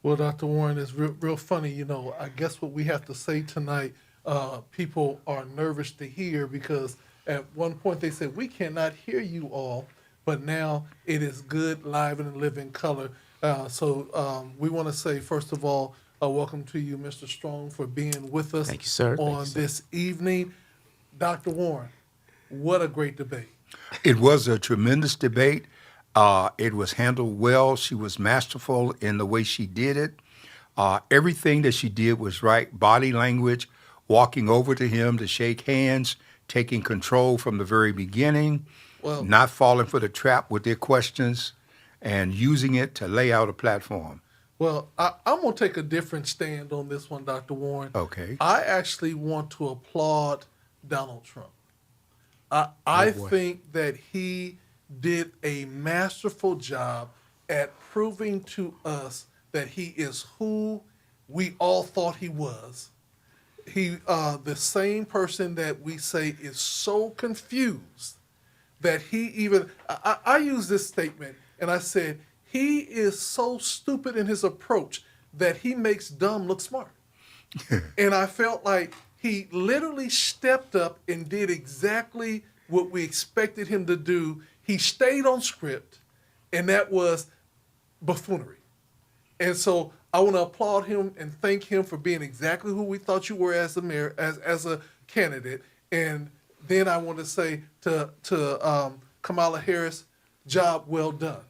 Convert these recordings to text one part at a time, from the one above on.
Well, Dr. Warren, it's real funny. I guess what we have to say tonight, people are nervous to hear because at one point they said, we cannot hear you all, but now it is good, live, and live in color. So we want to say, first of all, welcome to you, Mr. Strong, for being with us Thank you, sir. on this evening. Dr. Warren, what a great debate. It was a tremendous debate. It was handled well. She was masterful in the way she did it. Everything that she did was right. Body language, walking over to him to shake hands, taking control from the very beginning, not falling for the trap with their questions, and using it to lay out a platform. Well, I'm going to take a different stand on this one, Dr. Warren. Okay. I actually want to applaud Donald Trump. I think that he did a masterful job at proving to us that he is who we all thought he was. He, the same person that we say is so confused that he even, I use this statement and I said, he is so stupid in his approach that he makes dumb look smart. And I felt like he literally stepped up and did exactly what we expected him to do. He stayed on script, and that was buffoonery. And so I want to applaud him and thank him for being exactly who we thought you were as a mayor, as a candidate. And then I want to say to Kamala Harris, job well done.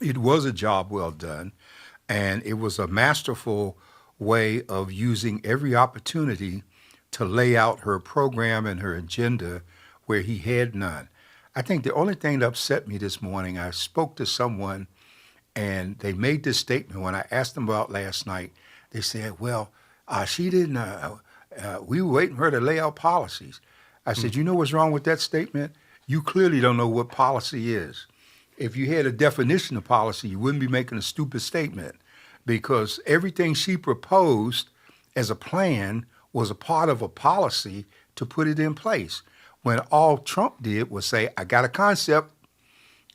It was a job well done, and it was a masterful way of using every opportunity to lay out her program and her agenda where he had none. I think the only thing that upset me this morning, I spoke to someone and they made this statement when I asked them about last night. They said, well, she didn't, we were waiting for her to lay out policies. I said, you know what's wrong with that statement? You clearly don't know what policy is. If you had a definition of policy, you wouldn't be making a stupid statement, because everything she proposed as a plan was a part of a policy to put it in place. When all Trump did was say, I got a concept,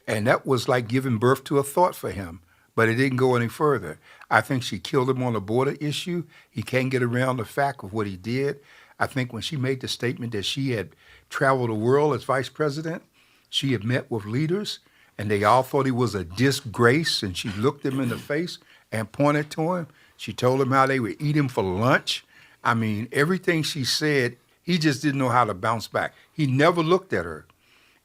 and that was like giving birth to a thought for him, but it didn't go any further. I think she killed him on the border issue. He can't get around the fact of what he did. I think when she made the statement that she had traveled the world as vice president, she had met with leaders, and they all thought he was a disgrace, and she looked him in the face and pointed to him. She told him how they would eat him for lunch. I mean, everything she said, he just didn't know how to bounce back. He never looked at her,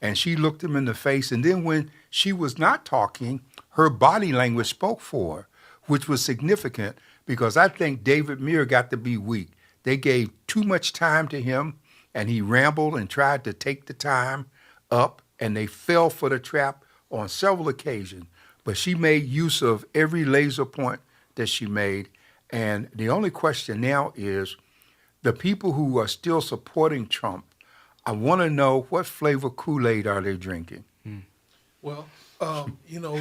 and she looked him in the face. And then when she was not talking, her body language spoke for her, which was significant, because I think David Muir got to be weak. They gave too much time to him, and he rambled and tried to take the time up, and they fell for the trap on several occasions. But she made use of every laser point that she made. And the only question now is, the people who are still supporting Trump, I want to know, what flavor Kool-Aid are they drinking? Well,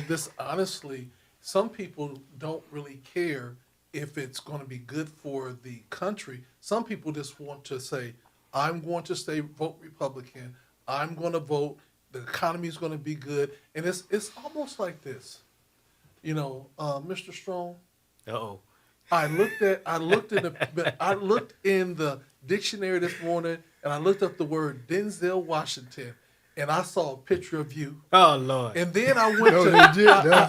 this honestly, some people don't really care if it's going to be good for the country. Some people just want to say, I'm going to vote Republican. I'm going to vote. The economy is going to be good. And it's almost like this. Mr. Strong. Uh-oh. I looked in the dictionary this morning, and I looked up the word Denzel Washington, and I saw a picture of you. Oh, Lord. And then I went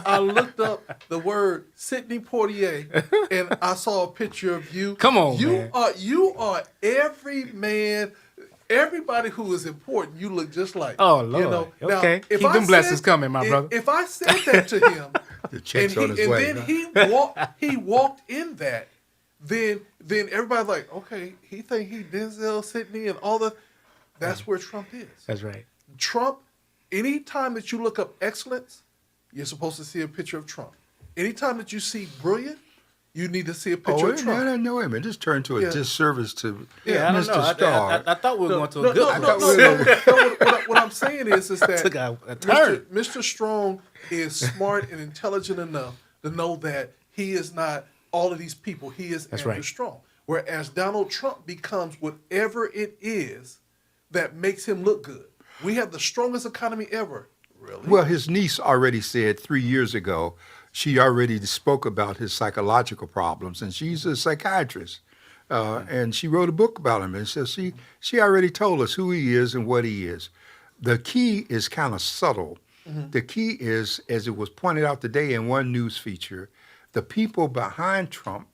I looked up the word Sidney Poitier, and I saw a picture of you. Come on, man. You are every man. Everybody who is important, you look just like. Oh, Lord. Now, okay. Keep them blessings coming, my brother. If I said that to him, The check's on his way. then he walked in that, then everybody's like, okay, he think he Denzel Sidney and all that. That's where Trump is. That's right. Trump, anytime that you look up excellence, you're supposed to see a picture of Trump. Anytime that you see brilliant, you need to see a picture of Trump. No, wait a minute. This turned to a disservice to Yeah, I don't know. Mr. Starr. I thought we were going to a good No, what I'm saying is that took a turn. Mr. Strong is smart and intelligent enough to know that he is not all of these people. He is Andrew Strong. Whereas Donald Trump becomes whatever it is that makes him look good. We have the strongest economy ever. Really? Well, his niece already said 3 years ago, she already spoke about his psychological problems, and she's a psychiatrist. And she wrote a book about him, and so she already told us who he is and what he is. The key is kind of subtle. The key is, as it was pointed out today in one news feature, the people behind Trump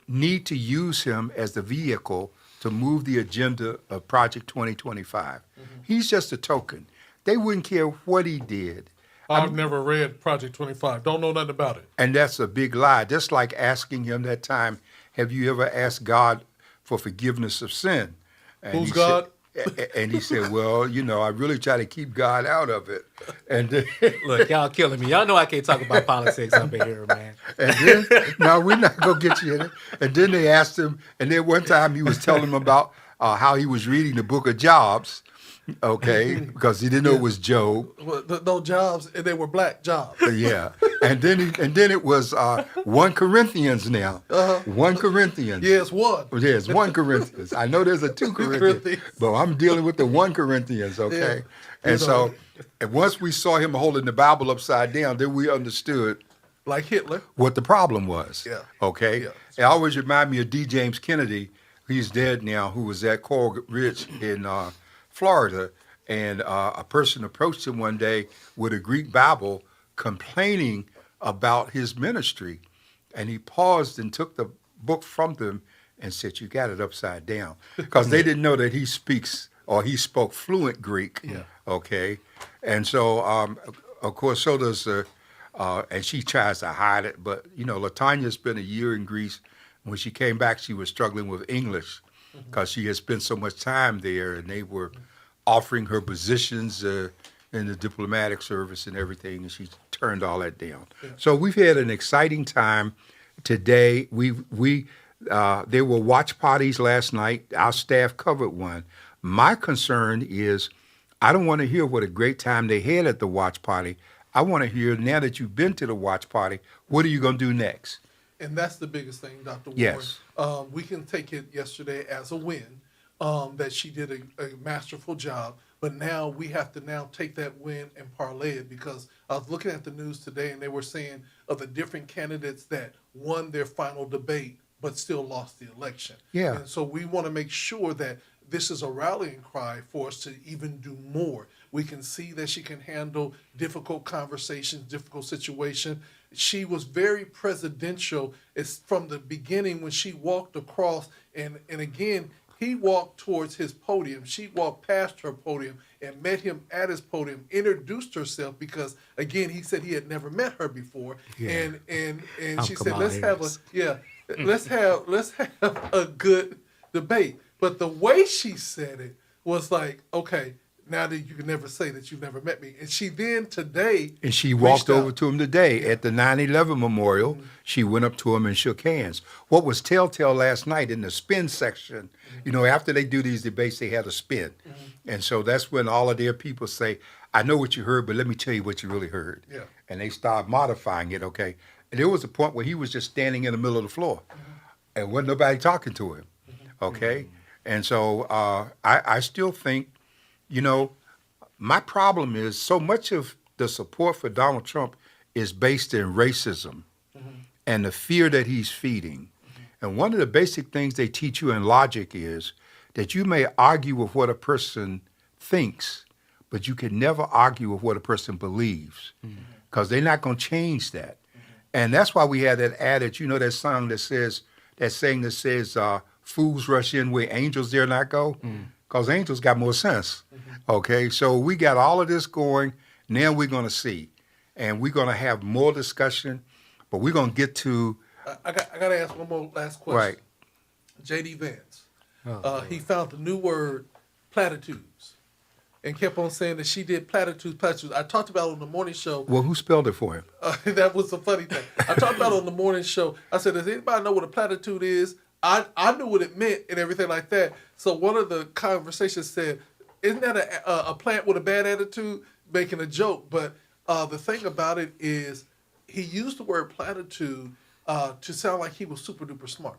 need to use him as the vehicle to move the agenda of Project 2025. He's just a token. They wouldn't care what he did. I've never read Project 25. Don't know nothing about it. And that's a big lie. Just like asking him that time, have you ever asked God for forgiveness of sin? And Who's he God? And he said, well, I really try to keep God out of it. And then, Look, y'all killing me. Y'all know I can't talk about politics up in here, man. and then no, we're not going to get you in it. And then they asked him, and then one time he was telling them about how he was reading the book of Jobs, okay, because he didn't know it was Job. Well, no Jobs, and they were black Jobs. Yeah, and then it was 1 Corinthians now. 1 Corinthians. Yes, one. Yes, 1 Corinthians. I know there's a 2 Corinthians, but I'm dealing with the 1 Corinthians, okay? Yeah. And so, and once we saw him holding the Bible upside down, then we understood Like Hitler. what the problem was. Yeah. Okay? Yeah. It always remind me of D. James Kennedy. He's dead now, who was at Coral Ridge in Florida. And a person approached him one day with a Greek Bible complaining about his ministry. And he paused and took the book from them and said, you got it upside down. Because they didn't know that he he spoke fluent Greek. Yeah. Okay. And so, of course, so does, and she tries to hide it. But, LaTanya spent a year in Greece. When she came back, she was struggling with English because she had spent so much time there, and they were offering her positions in the diplomatic service and everything, and she turned all that down. Yeah. So we've had an exciting time today. There were watch parties last night. Our staff covered one. My concern is I don't want to hear what a great time they had at the watch party. I want to hear, now that you've been to the watch party, what are you going to do next? And that's the biggest thing, Dr. Warren. Yes. We can take it yesterday as a win, that she did a masterful job. But now we have to now take that win and parlay it, because I was looking at the news today and they were saying of the different candidates that won their final debate but still lost the election. Yeah. And so we want to make sure that this is a rallying cry for us to even do more. We can see that she can handle difficult conversations, difficult situations. She was very presidential. It's from the beginning when she walked across, and again, he walked towards his podium. She walked past her podium and met him at his podium, introduced herself because, again, he said he had never met her before. Yeah. And she said, let's have a good debate. But the way she said it was like, okay, now that you can never say that you've never met me. And she then today... And she walked over out to him today at the 9/11 memorial. Mm-hmm. She went up to him and shook hands. What was telltale last night in the spin section, after they do these debates, they had a spin. Mm-hmm. And so that's when all of their people say, I know what you heard, but let me tell you what you really heard. Yeah. And they start modifying it, okay? And there was a point where he was just standing in the middle of the floor. Mm-hmm. And wasn't nobody talking to him, okay? Mm-hmm. And so I still think, my problem is so much of the support for Donald Trump is based in racism and the fear that he's feeding. And one of the basic things they teach you in logic is that you may argue with what a person thinks, but you can never argue with what a person believes, because they're not going to change that. And that's why we have that adage, that song that says, fools rush in where angels dare not go, because angels got more sense. Okay, so we got all of this going. Now we're going to see, and we're going to have more discussion, but we're going to get to... I got to ask one more last question. Right. J.D. Vance, he found the new word platitudes and kept on saying that she did platitudes. I talked about it on the morning show. Well, who spelled it for him? That was the funny thing. I talked about it on the morning show. I said, does anybody know what a platitude is? I knew what it meant and everything like that. So one of the conversations said, isn't that a plant with a bad attitude? Making a joke. But the thing about it is he used the word platitude to sound like he was super duper smart.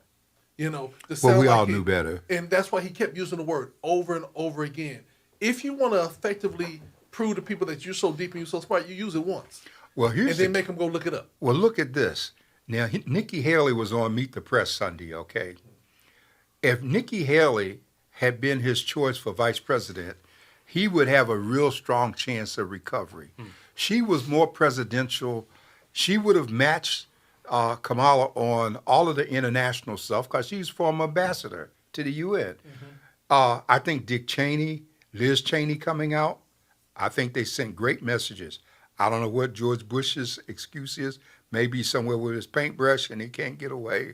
Well, we all knew better. And that's why he kept using the word over and over again. If you want to effectively prove to people that you're so deep and you're so smart, you use it once. Well, and then make them go look it up. Well, look at this. Now, Nikki Haley was on Meet the Press Sunday, okay? If Nikki Haley had been his choice for vice president, he would have a real strong chance of recovery. She was more presidential. She would have matched Kamala on all of the international stuff because she's former ambassador to the UN. I think Dick Cheney, Liz Cheney coming out, I think they sent great messages. I don't know what George Bush's excuse is. Maybe somewhere with his paintbrush and he can't get away.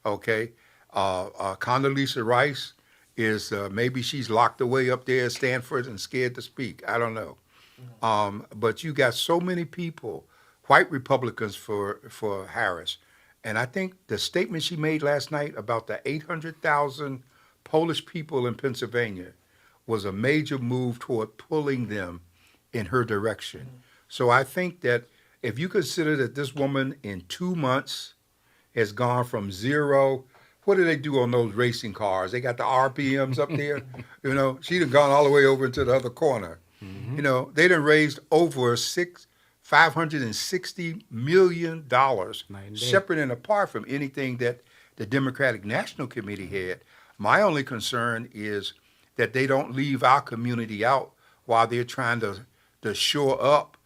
Okay. Condoleezza Rice is maybe she's locked away up there at Stanford and scared to speak. I don't know. But you got so many people, white Republicans for Harris. And I think the statement she made last night about the 800,000 Polish people in Pennsylvania was a major move toward pulling them in her direction. So I think that if you consider that this woman in 2 months has gone from zero, what do they do on those racing cars? They got the RPMs up there. You know, she'd have gone all the way over into the other corner. You know, they done raised over $560 million separate and apart from anything that the Democratic National Committee had. My only concern is that they don't leave our community out while they're trying to shore up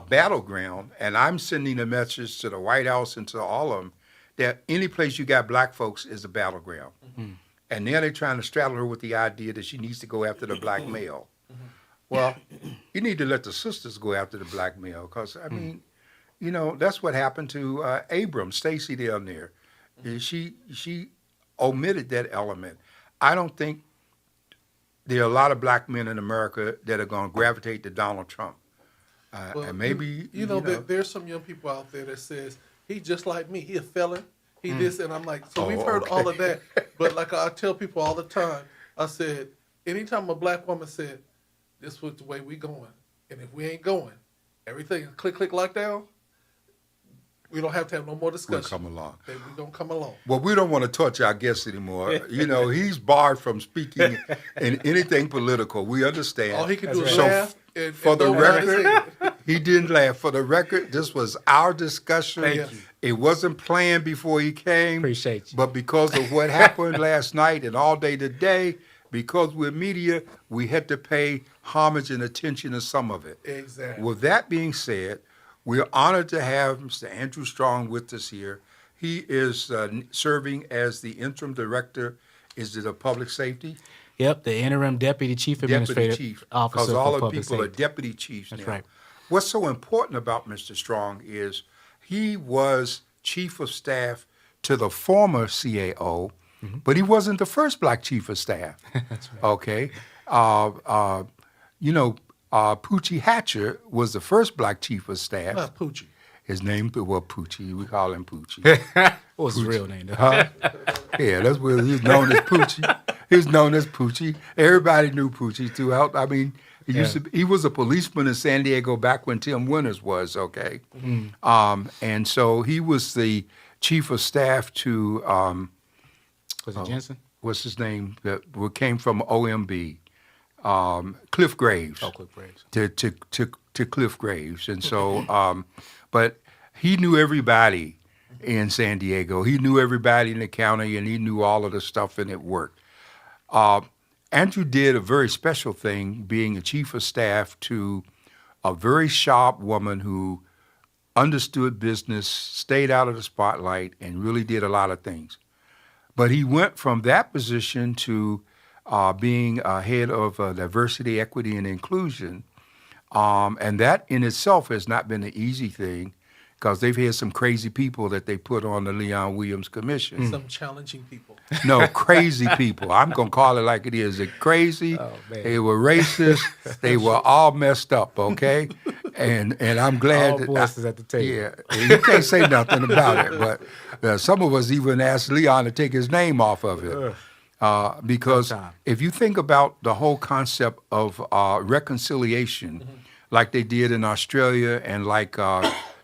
battleground. And I'm sending a message to the White House and to all of them that any place you got black folks is a battleground. And now they're trying to straddle her with the idea that she needs to go after the black male. Well, you need to let the sisters go after the black male because, I mean, you know, that's what happened to Abram, Stacy down there. She omitted that element. I don't think there are a lot of black men in America that are going to gravitate to Donald Trump. And maybe, you know, there's some young people out there that says, he just like me. He a felon. He this. And I'm like, so we've heard all of that. But like I tell people all the time, I said, anytime a black woman said, this was the way we going. And if we ain't going, everything is click, lockdown, we don't have to have no more discussion. We'll come along. We're going to come along. Well, we don't want to touch our guest anymore. You know, he's barred from speaking in anything political. We understand. All he can do is so laugh. For the record, he didn't laugh. For the record, this was our discussion. Thank you. It wasn't planned before he came. Appreciate you. But because of what happened last night and all day today, because we're media, we had to pay homage and attention to some of it. Exactly. With that being said, we're honored to have Mr. Andrew Strong with us here. He is serving as the interim director, is it of public safety? Yep, the interim deputy chief administrative officer because all for the public people safety. are deputy chiefs That's now. right. What's so important about Mr. Strong is he was chief of staff to the former CAO, but he wasn't the first black chief of staff. That's right. Okay. You know, Poochie Hatcher was the first black chief of staff. Not Poochie. His name, well, Poochie. We call him Poochie. What was his real name, though? Yeah, that's what he was known as Poochie. He was known as Poochie. Everybody knew Poochie throughout. I mean, he was a policeman in San Diego back when Tim Winters was, okay? And so he was the chief of staff to, Was it Jensen? what's his name, that came from OMB, Cliff Graves. Oh, Cliff Graves. To Cliff Graves. And so, but he knew everybody in San Diego. He knew everybody in the county, and he knew all of the stuff, and it worked. Andrew did a very special thing, being a chief of staff to a very sharp woman who understood business, stayed out of the spotlight, and really did a lot of things. But he went from that position to being head of diversity, equity, and inclusion. And that in itself has not been an easy thing because they've had some crazy people that they put on the Leon Williams Commission. Some challenging people. No, crazy people. I'm going to call it like it is. They're crazy. Oh, man. They were racist. They were all messed up, okay? And I'm glad All voices at the table. Yeah, you can't say nothing about it. But some of us even asked Leon to take his name off of it. Because Sometime. if you think about the whole concept of reconciliation, like they did in Australia and like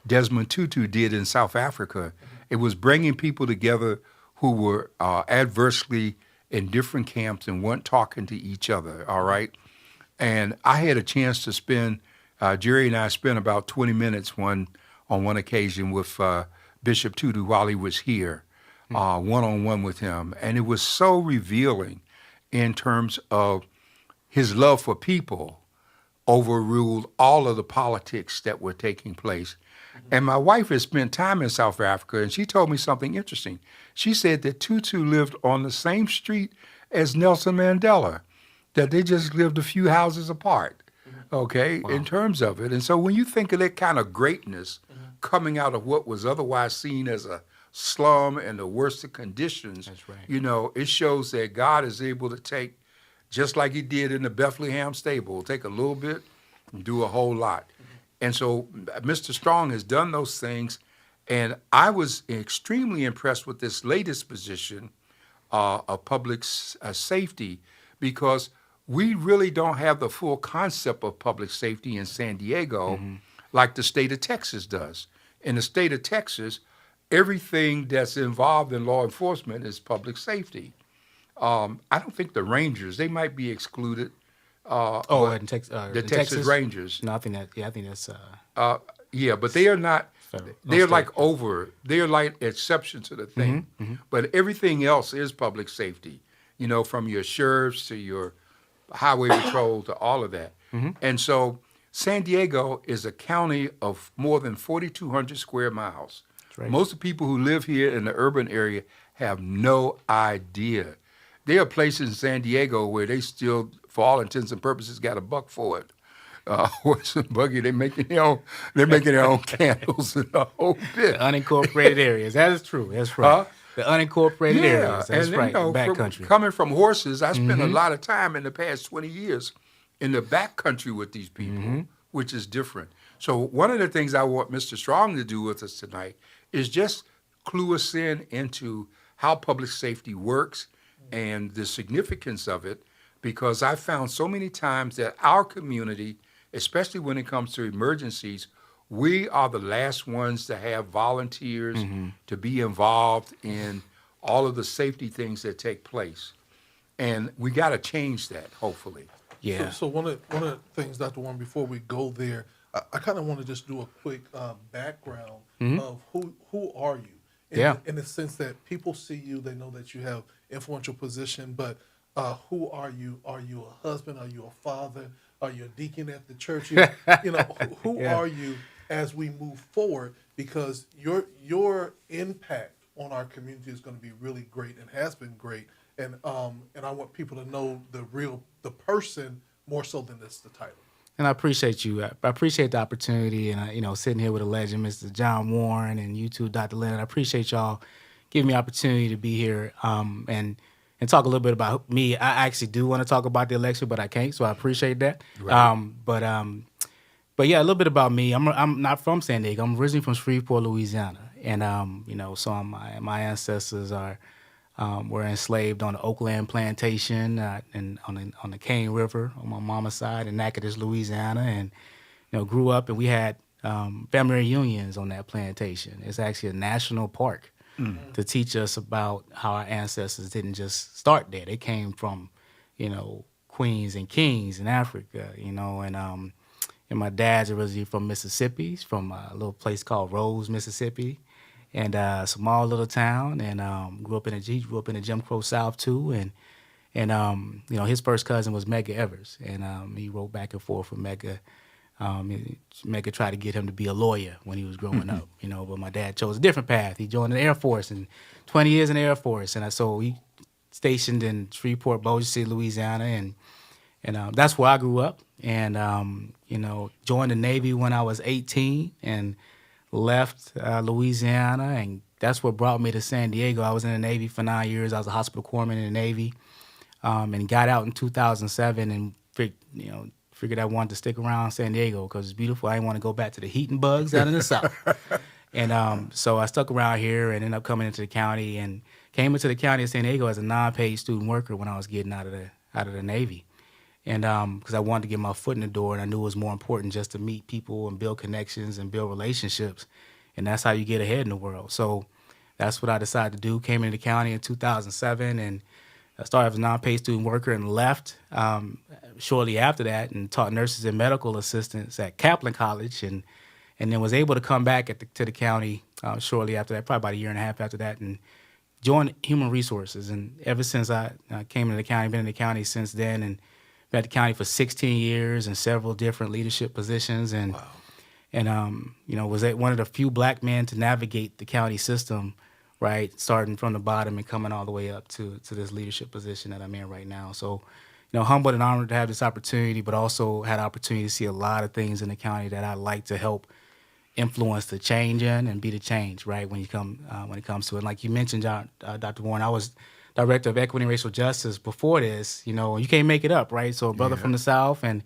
Desmond Tutu did in South Africa, it was bringing people together who were adversely in different camps and weren't talking to each other, all right? And I had a chance to spend, Jerry and I spent about 20 minutes on one occasion with Bishop Tudu while he was here, one-on-one with him. And it was so revealing in terms of his love for people overruled all of the politics that were taking place. And my wife has spent time in South Africa, and she told me something interesting. She said that Tutu lived on the same street as Nelson Mandela, that they just lived a few houses apart, okay, in terms of it. And so when you think of that kind of greatness coming out of what was otherwise seen as a slum and the worst of conditions, That's right. you know, it shows that God is able to take, just like he did in the Bethlehem stable, take a little bit and do a whole lot. And so Mr. Strong has done those things, and I was extremely impressed with this latest position of public safety, because we really don't have the full concept of public safety in San Diego like the state of Texas does. In the state of Texas, everything that's involved in law enforcement is public safety. I don't think the Rangers, they might be excluded. In The Texas Rangers. No, I think that's Yeah, but they are not. federal. No, They're state. they're like exception to the thing. But everything else is public safety, you know, from your sheriffs to your highway patrol to all of that. And so San Diego is a county of more than 4,200 square miles. right. Most of the people who live here in the urban area have no idea. There are places in San Diego where they still, for all intents and purposes, got a buck for it. Horse and buggy, they're making their own candles and the whole bit. Unincorporated areas. That is true. That's right. The unincorporated areas. That's and right. you know, Backcountry. coming from horses, I spent a lot of time in the past 20 years in the backcountry with these people, which is different. So one of the things I want Mr. Strong to do with us tonight is just clue us into how public safety works and the significance of it, because I found so many times that our community, especially when it comes to emergencies, we are the last ones to have volunteers to be involved in all of the safety things that take place. And we got to change that, hopefully. Yeah. So one of the things, Dr. Warren, before we go there, I kind of want to just do a quick background of who are you? In the sense that people see you, they know that you have influential position, but who are you? Are you a husband? Are you a father? Are you a deacon at the church? You know, who Yeah. are you as we move forward? Because your impact on our community is going to be really great and has been great. And I want people to know the person more so than the title. And I appreciate you. I appreciate the opportunity, and sitting here with a legend, Mr. John Warren, and you too, Dr. Leonard. I appreciate y'all giving me the opportunity to be here and talk a little bit about me. I actually do want to talk about the election, but I can't, so I appreciate that. Right. But yeah, a little bit about me. I'm not from San Diego. I'm originally from Shreveport, Louisiana, and so my ancestors were enslaved on the Oakland plantation and on the Cane River on my mama's side in Natchitoches, Louisiana, and grew up, and we had family reunions on that plantation. It's actually a national park to teach us about how our ancestors didn't just start there. They came from, queens and kings in Africa, and my dad's originally from Mississippi. He's from a little place called Rose, Mississippi. And a small little town, and grew up in the Jim Crow South too, and his first cousin was Medgar Evers, and he wrote back and forth with Medgar. Medgar tried to get him to be a lawyer when he was growing up, but my dad chose a different path. He joined the Air Force, and 20 years in the Air Force, and so he stationed in Shreveport, Bossier City, Louisiana, and that's where I grew up, and joined the Navy when I was 18, and left Louisiana, and that's what brought me to San Diego. I was in the Navy for 9 years. I was a hospital corpsman in the Navy, and got out in 2007 and figured I wanted to stick around San Diego because it's beautiful. I didn't want to go back to the heat and bugs down in the South. And so I stuck around here and ended up coming into the county, and came into the county of San Diego as a non-paid student worker when I was getting out of the Navy. And because I wanted to get my foot in the door, and I knew it was more important just to meet people and build connections and build relationships. And that's how you get ahead in the world. So that's what I decided to do. Came into the county in 2007 and I started as a non-paid student worker and left shortly after that and taught nurses and medical assistants at Kaplan College and then was able to come back to the county shortly after that, probably about a year and a half after that, and joined Human Resources. And ever since I came into the county, been in the county since then, and been at the county for 16 years in several different leadership positions, and was one of the few black men to navigate the county system, right, starting from the bottom and coming all the way up to this leadership position that I'm in right now. So, humbled and honored to have this opportunity, but also had an opportunity to see a lot of things in the county that I'd like to help influence the change in and be the change, right, when it comes to it. Like you mentioned, Dr. Warren, I was Director of Equity and Racial Justice before this, you can't make it up, right? So a brother from the South, and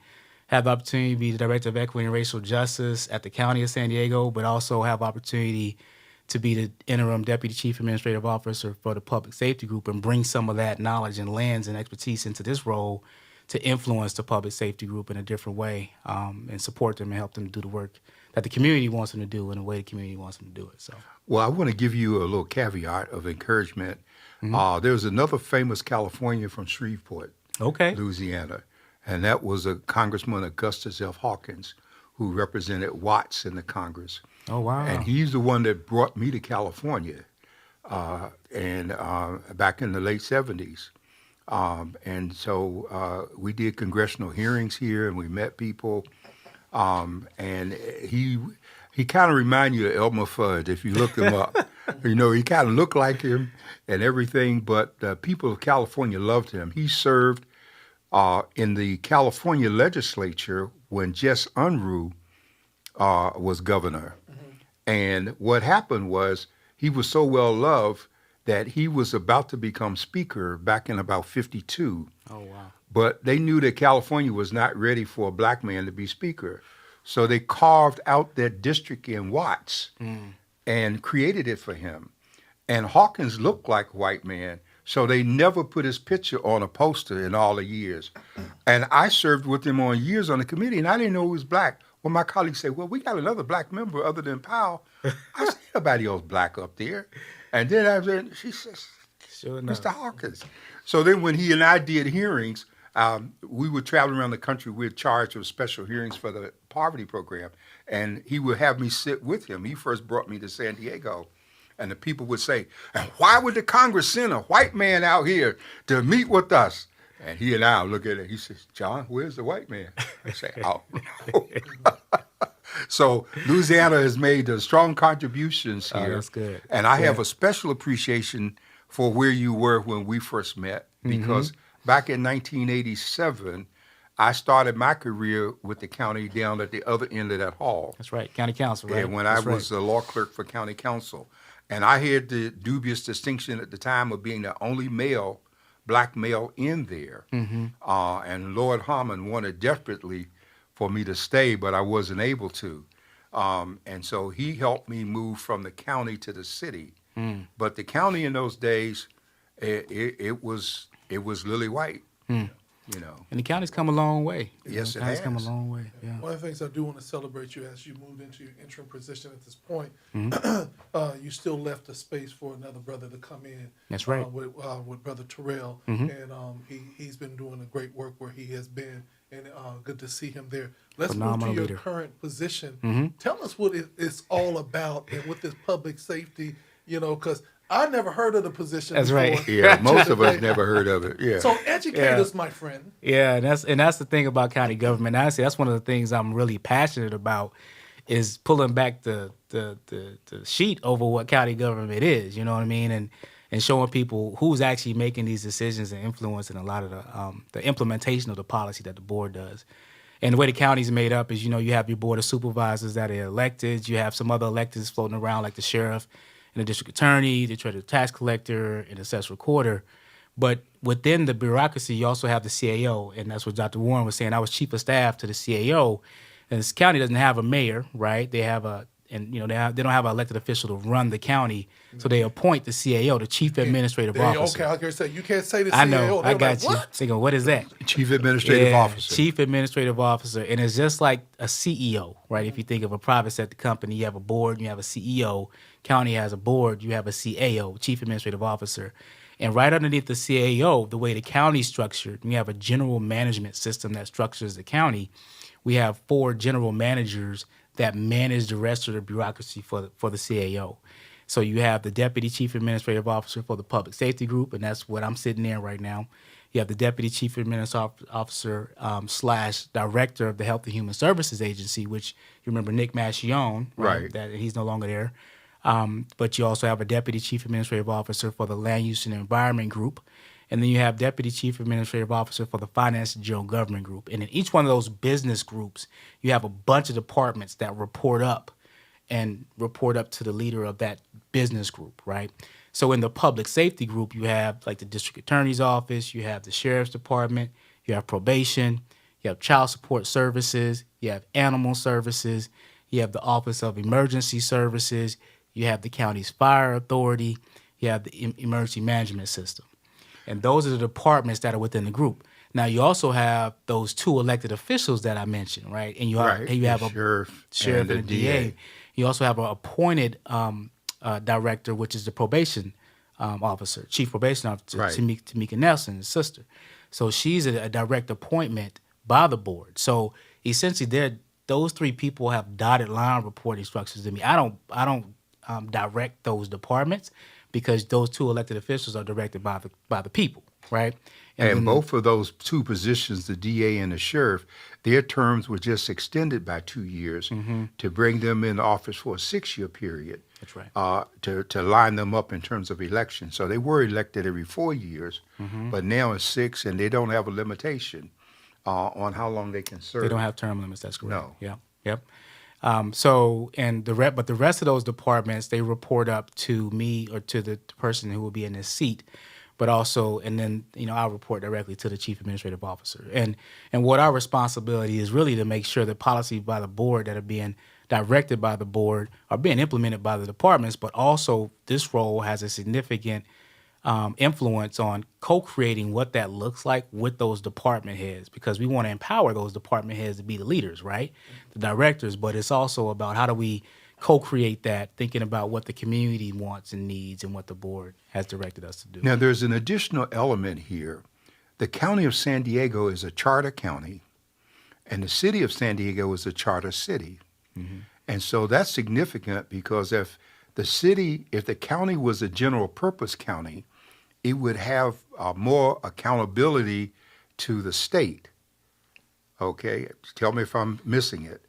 have the opportunity to be the Director of Equity and Racial Justice at the County of San Diego, but also have opportunity to be the interim Deputy Chief Administrative Officer for the Public Safety Group and bring some of that knowledge and lens and expertise into this role to influence the Public Safety Group in a different way, and support them and help them do the work that the community wants them to do in the way the community wants them to do it. So, well, I want to give you a little caveat of encouragement. There's another famous Californian from Shreveport, Louisiana, and that was a Congressman Augustus F. Hawkins, who represented Watts in the Congress. Oh, wow. And he's the one that brought me to California and back in the late 70s. And so we did congressional hearings here, and we met people. And he kind of reminded you of Elmer Fudd if you look him up. He kind of looked like him and everything, but the people of California loved him. He served in the California legislature when Jess Unruh was governor. And what happened was he was so well loved that he was about to become speaker back in about 52. Oh, wow. But they knew that California was not ready for a black man to be speaker. So they carved out that district in Watts and created it for him. And Hawkins looked like a white man, so they never put his picture on a poster in all the years. And I served with him on years on the committee, and I didn't know he was black. Well, my colleagues said, well, we got another black member other than Powell. I said, nobody else black up there. And then she says, sure enough, Mr. Hawkins. So then when he and I did hearings, we would travel around the country. We were charged with special hearings for the poverty program. And he would have me sit with him. He first brought me to San Diego. And the people would say, and why would the Congress send a white man out here to meet with us? And he and I look at it. He says, John, where's the white man? I say, oh, no. So Louisiana has made strong contributions here. Oh, that's good. And I have a special appreciation for where you were when we first met, because back in 1987, I started my career with the county down at the other end of that hall. That's right, county council, right? And when I was the law clerk for county council. And I had the dubious distinction at the time of being the only black male in there. And Lord Harmon wanted desperately for me to stay, but I wasn't able to. And so he helped me move from the county to the city. But the county in those days, it was lily white. And the county's come a long way. Yes, it has. has Come a long way. Yeah. One of the things I do want to celebrate you as you moved into your interim position at this point, you still left the space for another brother to come in. That's right. With Brother Terrell, and he's been doing a great work where he has been, and good to see him there. Let's Phenomenal move to your leader. current position. Tell us what it's all about, and with this public safety, because I never heard of the position. That's before. right. Yeah, most of us never heard of it. Yeah. So educate us, my friend. Yeah, and that's the thing about county government. Honestly, that's one of the things I'm really passionate about, is pulling back the sheet over what county government is. You know what I mean? And showing people who's actually making these decisions and influencing a lot of the implementation of the policy that the board does. And the way the county's made up is, you have your board of supervisors that are elected. You have some other electeds floating around, like the sheriff and the district attorney, the treasurer tax collector, and the assessor recorder. But within the bureaucracy, you also have the CAO, and that's what Dr. Warren was saying. I was chief of staff to the CAO, and this county doesn't have a mayor, right? They have they don't have an elected official to run the county, so they appoint the CAO, the chief administrative officer. Okay, I can say you can't say the CAO. I know, I They're got like, you. what? Thinking, what is that? Chief Administrative Officer. Chief Administrative Officer. And it's just like a CEO, right? If you think of a private sector company, you have a board, you have a CEO. County has a board, you have a CAO, Chief Administrative Officer. And right underneath the CAO, the way the county's structured, we have a general management system that structures the county. We have 4 general managers that manage the rest of the bureaucracy for the CAO. So you have the Deputy Chief Administrative Officer for the Public Safety Group, and that's what I'm sitting in right now. You have the Deputy Chief Administrative Officer slash Director of the Health and Human Services Agency, which you remember Nick Machione, Right. That he's no longer there. But you also have a Deputy Chief Administrative Officer for the Land Use and Environment Group. And then you have Deputy Chief Administrative Officer for the Finance and General Government Group. And in each one of those business groups, you have a bunch of departments that report up to the leader of that business group, right? So in the Public Safety Group, you have like the District Attorney's Office, you have the Sheriff's Department, you have Probation, you have Child Support Services, you have Animal Services, you have the Office of Emergency Services, you have the county's Fire Authority, you have the Emergency Management System. And those are the departments that are within the group. Now, you also have those 2 elected officials that I mentioned, right? And you have, Right. you have The a sheriff and a DA. You also have an appointed director, which is the probation officer, chief probation officer, Right. Tamika Nelson, his sister. So she's a direct appointment by the board. So essentially, those 3 people have dotted line reporting structures to me. I don't direct those departments because those 2 elected officials are directed by the people, right? And then both of those 2 positions, the DA and the sheriff, their terms were just extended by 2 years to bring them in office for a 6-year period. That's right. To line them up in terms of election. So they were elected every 4 years, but now it's 6, and they don't have a limitation on how long they can serve. They don't have term limits. That's correct. No. Yeah. Yep. But the rest of those departments, they report up to me or to the person who will be in this seat, but also, and then, I'll report directly to the Chief Administrative Officer. And what our responsibility is really to make sure that policies by the board that are being directed by the board are being implemented by the departments, but also this role has a significant influence on co-creating what that looks like with those department heads, because we want to empower those department heads to be the leaders, right? The directors, but it's also about how do we co-create that, thinking about what the community wants and needs and what the board has directed us to do. Now, there's an additional element here. The County of San Diego is a charter county, and the City of San Diego is a charter city. And so that's significant because if the county was a general purpose county, it would have more accountability to the state. Okay, tell me if I'm missing it.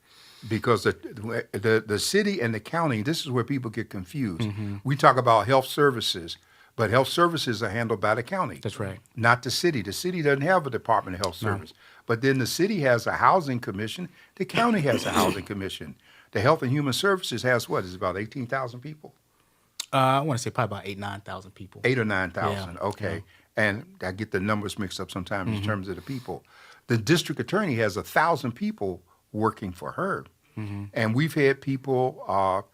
Because the city and the county, this is where people get confused. We talk about health services, but health services are handled by the county. That's right. Not the city. The city doesn't have a Department of Health Service. But then the city has a housing commission. The county has a housing commission. The Health and Human Services has what? Is about 18,000 people? I want to say probably about 9,000 people. 8 or 9,000. Yeah, Okay. Yeah. And I get the numbers mixed up sometimes in terms of the people. The district attorney has 1,000 people working for her. And we've had people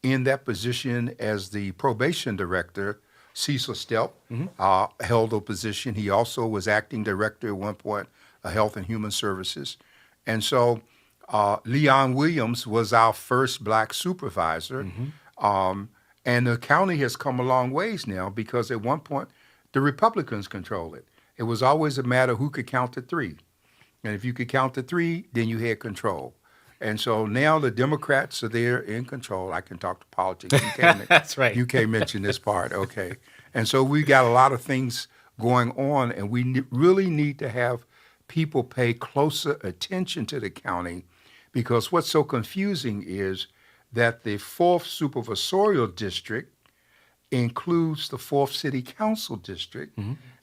in that position as the probation director. Cecil Stelp held a position. He also was acting director at one point of Health and Human Services. And so Leon Williams was our first black supervisor. And the county has come a long ways now because at one point the Republicans controlled it. It was always a matter who could count to 3. And if you could count to 3, then you had control. And so now the Democrats are there in control. I can talk to politics. You can't, That's right. You can't mention this part, okay? And so we got a lot of things going on, and we really need to have people pay closer attention to the county, because what's so confusing is that the 4th supervisorial district includes the 4th city council district,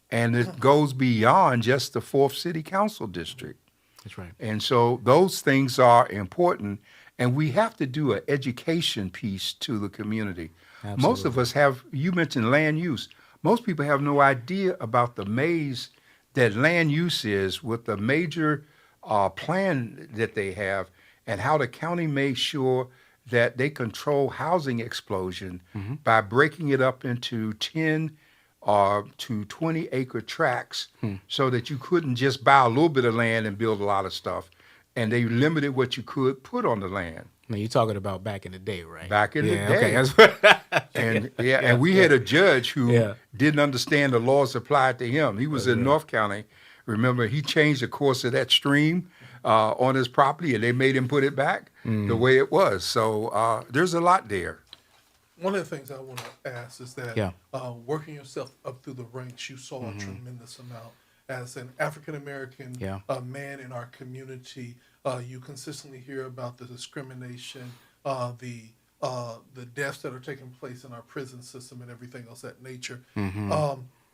and it goes beyond just the 4th city council district. That's right. And so those things are important, and we have to do an education piece to the community. Absolutely. Most of us have, you mentioned land use. Most people have no idea about the maze that land use is with the major plan that they have and how the county makes sure that they control housing explosion by breaking it up into 10 to 20 acre tracts so that you couldn't just buy a little bit of land and build a lot of stuff. And they limited what you could put on the land. I mean, you're talking about back in the day, right? Back in the Yeah, day. okay. And we had a judge who Yeah. didn't understand the laws applied to him. He was That's in right. North County. Remember, he changed the course of that stream on his property, and they made him put it back the way it was. So there's a lot there. One of the things I want to ask is that Yeah. working yourself up through the ranks, you saw a tremendous amount. As an African American Yeah. man in our community, you consistently hear about the discrimination, the deaths that are taking place in our prison system, and everything else that nature.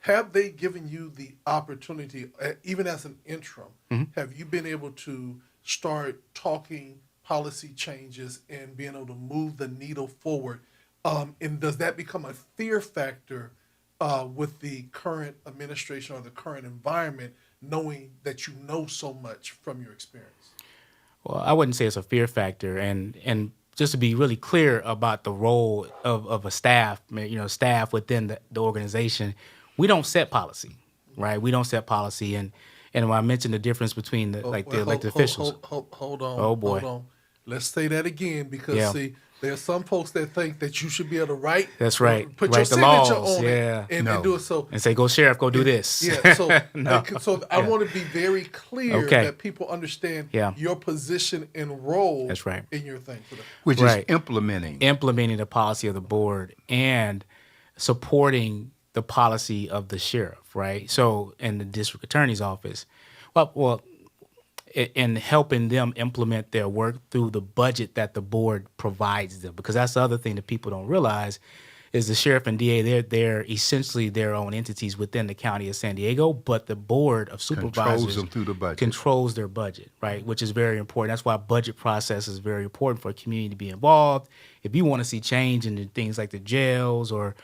Have they given you the opportunity, even as an interim, have you been able to start talking policy changes and being able to move the needle forward? And does that become a fear factor with the current administration or the current environment, knowing that you know so much from your experience? Well, I wouldn't say it's a fear factor, and just to be really clear about the role of a staff, staff within the organization, we don't set policy, right? We don't set policy, and when I mentioned the difference between the elected officials. Hold on. Oh, boy. Hold on. Let's say that again because Yeah. see, there's some folks that think that you should be able to write. That's right. Put your Write the signature laws, on yeah. it and No. do it. So And say, go sheriff, go do this. yeah. So No. so I want to be very clear Okay. that people understand Yeah. your position and role. That's right. In your thing. Which Right. is implementing. Implementing the policy of the board and supporting the policy of the sheriff, right? So in the district attorney's office, and helping them implement their work through the budget that the board provides them. Because that's the other thing that people don't realize is the sheriff and DA, they're essentially their own entities within the county of San Diego, but the board of supervisors Controls them through the budget. controls their budget, right? Which is very important. That's why budget process is very important for a community to be involved. If you want to see change in the things like the jails or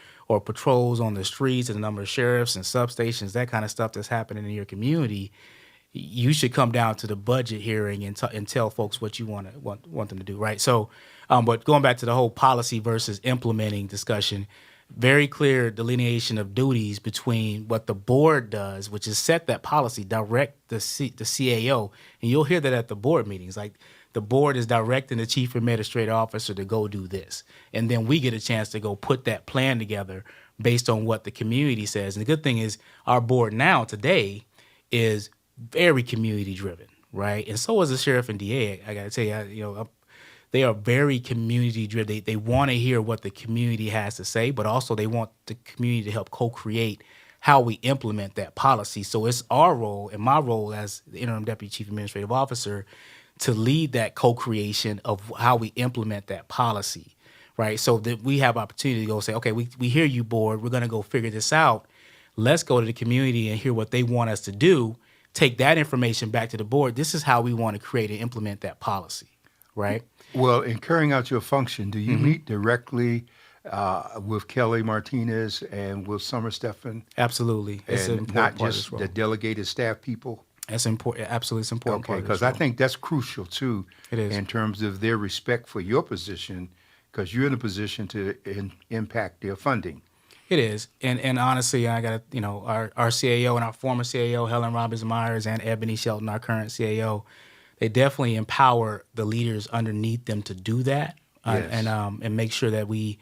patrols on the streets and the number of sheriffs and substations, that kind of stuff that's happening in your community, you should come down to the budget hearing and tell folks what you want them to do, right? So, but going back to the whole policy versus implementing discussion, very clear delineation of duties between what the board does, which is set that policy, direct the CAO, and you'll hear that at the board meetings, like the board is directing the chief administrative officer to go do this, and then we get a chance to go put that plan together based on what the community says. And the good thing is our board now today is very community driven, right? And so is the sheriff and DA. I got to tell you, they are very community driven. They want to hear what the community has to say, but also they want the community to help co-create how we implement that policy. So it's our role and my role as the interim deputy chief administrative officer to lead that co-creation of how we implement that policy, right? So that we have opportunity to go say, okay, we hear you, board. We're going to go figure this out. Let's go to the community and hear what they want us to do. Take that information back to the board. This is how we want to create and implement that policy, right? Well, in carrying out your function, do you meet directly with Kelly Martinez and with Summer Stephan? Absolutely. It's an And important not part of just this role. the delegated staff people? That's important. Absolutely, it's an important Okay, part of this because I role. think that's crucial too. It is. In terms of their respect for your position, because you're in a position to impact their funding. It is, and honestly, I got our CAO and our former CAO, Helen Robbins Myers, and Ebony Shelton, our current CAO, they definitely empower the leaders underneath them to do that, Yes. and make sure that we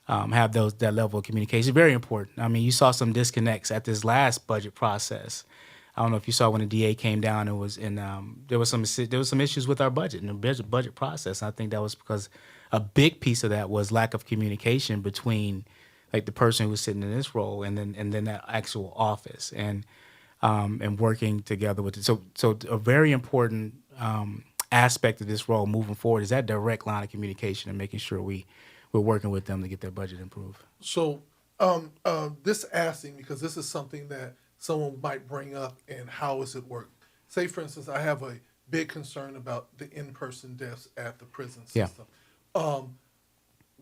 have that level of communication. Very important. I mean, you saw some disconnects at this last budget process. I don't know if you saw when the DA came down. It was there was some issues with our budget and the budget process. And I think that was because a big piece of that was lack of communication between like the person who was sitting in this role and then that actual office and working together with it. So a very important aspect of this role moving forward is that direct line of communication and making sure we're working with them to get their budget improved. So this asking, because this is something that someone might bring up and how does it work? Say, for instance, I have a big concern about the in-person deaths at the prison Yeah. system.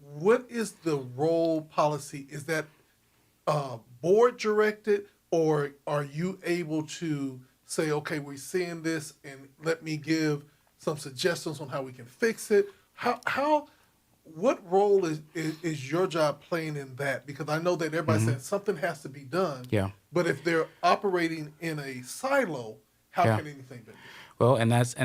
What is the role policy? Is that board directed, or are you able to say, okay, we're seeing this and let me give some suggestions on how we can fix it? What role is your job playing in that? Because I know that everybody's saying something has to be done. Yeah. But if they're operating in a silo, how Yeah. can anything be done? Well, and that's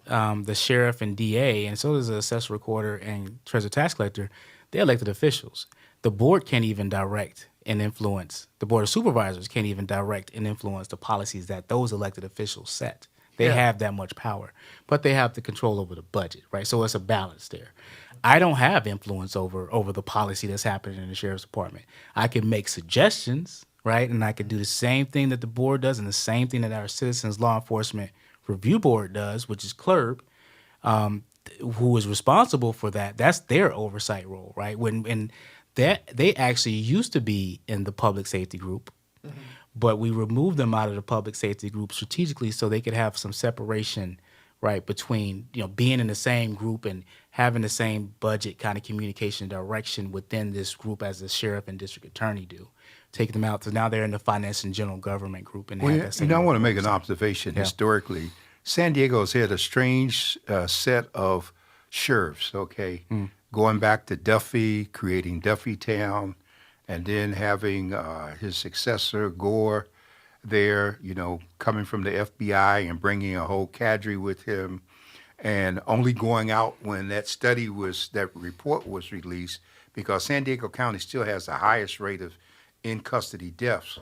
the sheriff and DA, and so does the assessor recorder and treasurer tax collector. They're elected officials. The board can't even direct and influence. The board of supervisors can't even direct and influence the policies that those elected officials set. They Yeah. have that much power, but they have the control over the budget, right? So it's a balance there. I don't have influence over the policy that's happening in the sheriff's department. I can make suggestions, right? And I can do the same thing that the board does and the same thing that our Citizens Law Enforcement Review Board does, which is CLERB, who is responsible for that. That's their oversight role, right? When that they actually used to be in the public safety group, but we removed them out of the public safety group strategically so they could have some separation, right, between being in the same group and having the same budget kind of communication direction within this group as the sheriff and district attorney do. Take them out, so now they're in the finance and general government group, and they Well, have that same. I want to make an observation historically. San Diego's had a strange set of sheriffs, okay? Going back to Duffy, creating Duffy Town, and then having his successor, Gore, there, coming from the FBI and bringing a whole cadre with him, and only going out when that report was released, because San Diego County still has the highest rate of in custody deaths.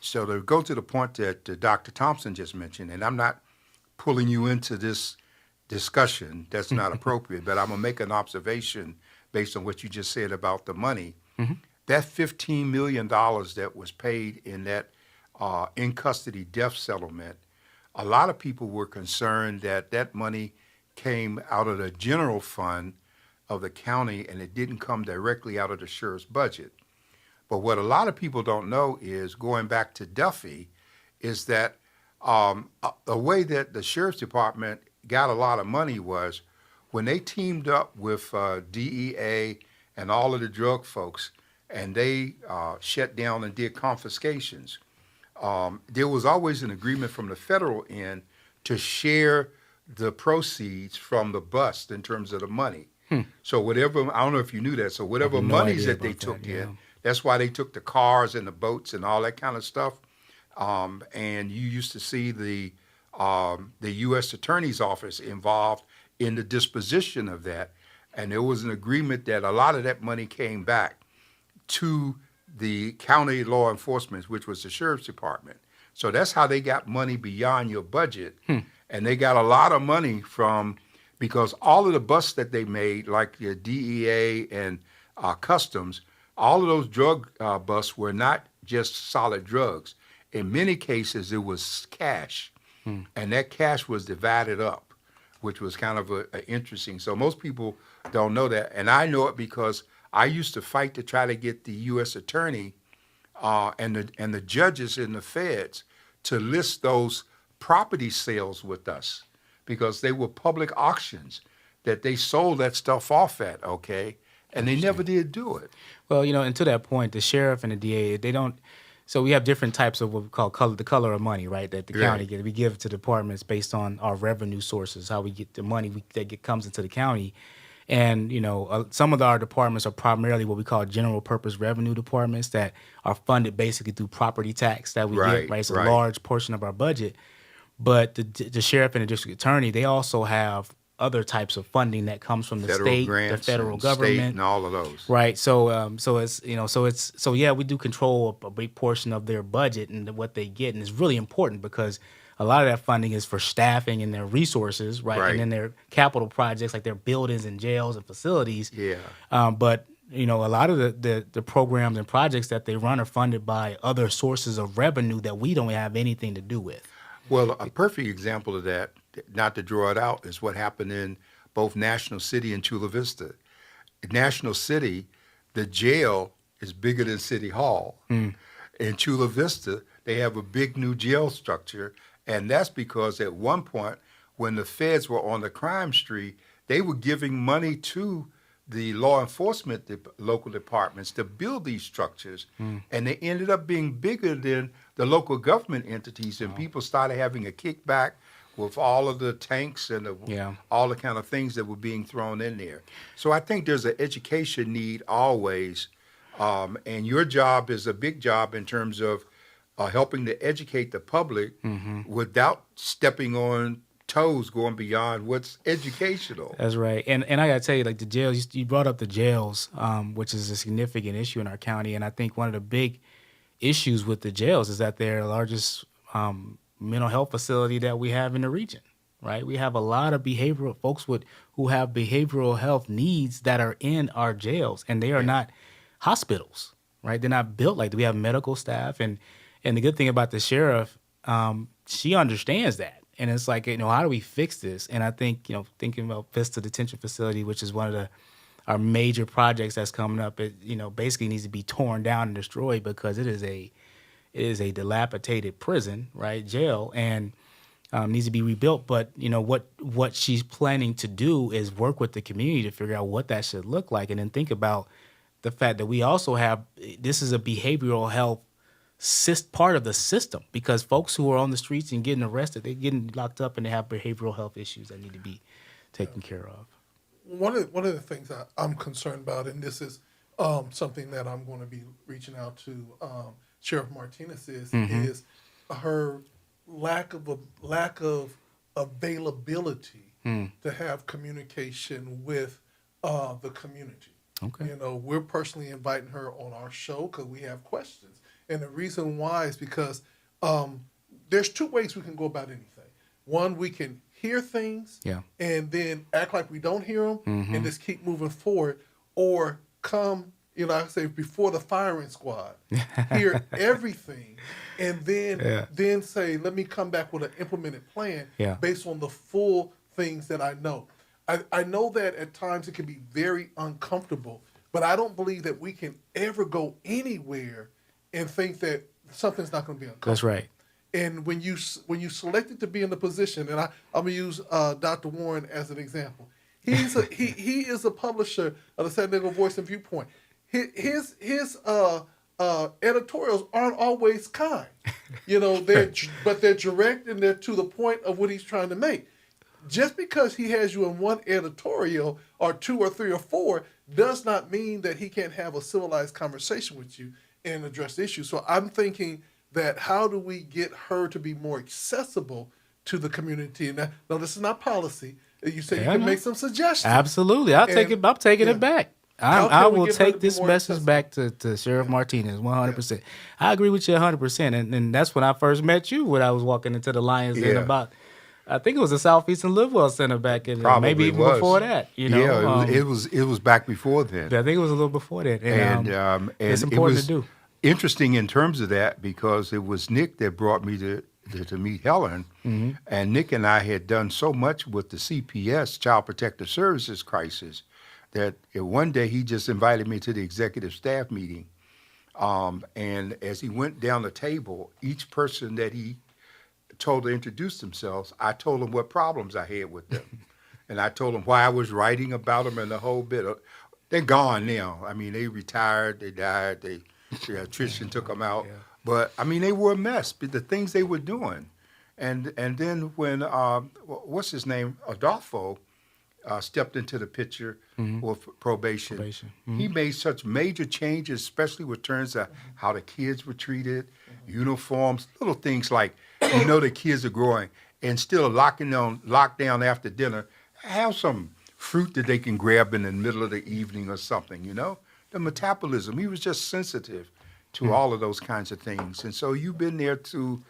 So to go to the point that Dr. Thompson just mentioned, and I'm not pulling you into this discussion, that's not appropriate, but I'm going to make an observation based on what you just said about the money. That $15 million that was paid in that in custody death settlement, a lot of people were concerned that that money came out of the general fund of the county and it didn't come directly out of the sheriff's budget. But what a lot of people don't know is, going back to Duffy, is that the way that the sheriff's department got a lot of money was when they teamed up with DEA and all of the drug folks, and they shut down and did confiscations. There was always an agreement from the federal end to share the proceeds from the bust in terms of the money. So whatever, I don't know if you knew that, so whatever monies that they took in, that's why they took the cars and the boats and all that kind of stuff. And you used to see the U.S. Attorney's Office involved in the disposition of that. And there was an agreement that a lot of that money came back to the county law enforcement, which was the sheriff's department. So that's how they got money beyond your budget. And they got a lot of money because all of the busts that they made, like the DEA and customs, all of those drug busts were not just solid drugs. In many cases, it was cash. And that cash was divided up, which was kind of a interesting. So most people don't know that. And I know it because I used to fight to try to get the U.S. attorney and the judges in the feds to list those property sales with us, because they were public auctions that they sold that stuff off at, okay? And they never did do it. Well, and to that point, the sheriff and the DA, they don't. So we have different types of what we call the color of money, right? That the county gets. We give to departments based on our revenue sources, how we get the money comes into the county. And, some of our departments are primarily what we call general purpose revenue departments that are funded basically through property tax that we get, right? It's a large portion of our budget. But the sheriff and the district attorney, they also have other types of funding that comes from the Federal state, grants, the federal and government, state and all of those. Right. So we do control a big portion of their budget and what they get, and it's really important because a lot of that funding is for staffing and their resources, right? And then their capital projects like their buildings and jails and facilities. But a lot of the programs and projects that they run are funded by other sources of revenue that we don't have anything to do with. Well, a perfect example of that, not to draw it out, is what happened in both National City and Chula Vista. In National City, the jail is bigger than City Hall. In Chula Vista, they have a big new jail structure, and that's because at one point, when the feds were on the crime spree, they were giving money to the law enforcement local departments to build these structures, and they ended up being bigger than the local government entities, and people started having a kickback with all of the tanks and all the kind of things that were being thrown in there. So I think there's an education need always, and your job is a big job in terms of helping to educate the public without stepping on toes, going beyond what's educational. That's right. And I got to tell you, like the jails, you brought up the jails, which is a significant issue in our county. And I think one of the big issues with the jails is that they're the largest mental health facility that we have in the region, right? We have a lot of behavioral folks who have behavioral health needs that are in our jails, and they are not hospitals, right? They're not built like that. We have medical staff, and the good thing about the sheriff, she understands that. And it's like, how do we fix this? And I think, thinking about Vista Detention Facility, which is one of our major projects that's coming up, it, basically needs to be torn down and destroyed because it is a dilapidated prison, right, jail, and needs to be rebuilt. But, what she's planning to do is work with the community to figure out what that should look like. And then think about the fact that we also have, this is a behavioral health part of the system, because folks who are on the streets and getting arrested, they're getting locked up and they have behavioral health issues that need to be taken care of. One of the things I'm concerned about, and this is something that I'm going to be reaching out to Sheriff Martinez is her lack of availability to have communication with the community. Okay. We're personally inviting her on our show because we have questions. And the reason why is because there's two ways we can go about anything. One, we can hear things and then act like we don't hear them and just keep moving forward, or come, I say before the firing squad, hear everything and then say, let me come back with an implemented plan based on the full things that I know. I know that at times it can be very uncomfortable, but I don't believe that we can ever go anywhere and think that something's not going to be uncomfortable. That's right. And when you selected to be in the position, and I'm going to use Dr. Warren as an example. He is a publisher of the San Diego Voice and Viewpoint. His editorials aren't always kind, but they're direct and they're to the point of what he's trying to make. Just because he has you in one editorial or two or three or four does not mean that he can't have a civilized conversation with you and address the issue. So I'm thinking that how do we get her to be more accessible to the community? And now this is not policy. You say you can make some suggestions. Absolutely. I'm taking it back. I will take this message back to Sheriff Martinez 100%. Yeah. I agree with you 100%. And that's when I first met you, when I was walking into the Lions Den about, I think it was the Southeastern Livewell Center back in, maybe even before that. Yeah, it was back before then. I think it was a little before that. And it's important to do. Interesting in terms of that, because it was Nick that brought me to meet Helen, and Nick and I had done so much with the CPS, Child Protective Services crisis, that one day he just invited me to the executive staff meeting, and as he went down the table, each person that he told to introduce themselves, I told them what problems I had with them, and I told them why I was writing about them and the whole bit. They're gone now. I mean, they retired, they died, the attrition took them out. Yeah. But, I mean, they were a mess, the things they were doing. And then when, what's his name, Adolfo, stepped into the picture with probation. He made such major changes, especially with terms of how the kids were treated, uniforms, little things like, the kids are growing, and still lockdown after dinner, have some fruit that they can grab in the middle of the evening or something, The metabolism, he was just sensitive to all of those kinds of things. And so you've been there to,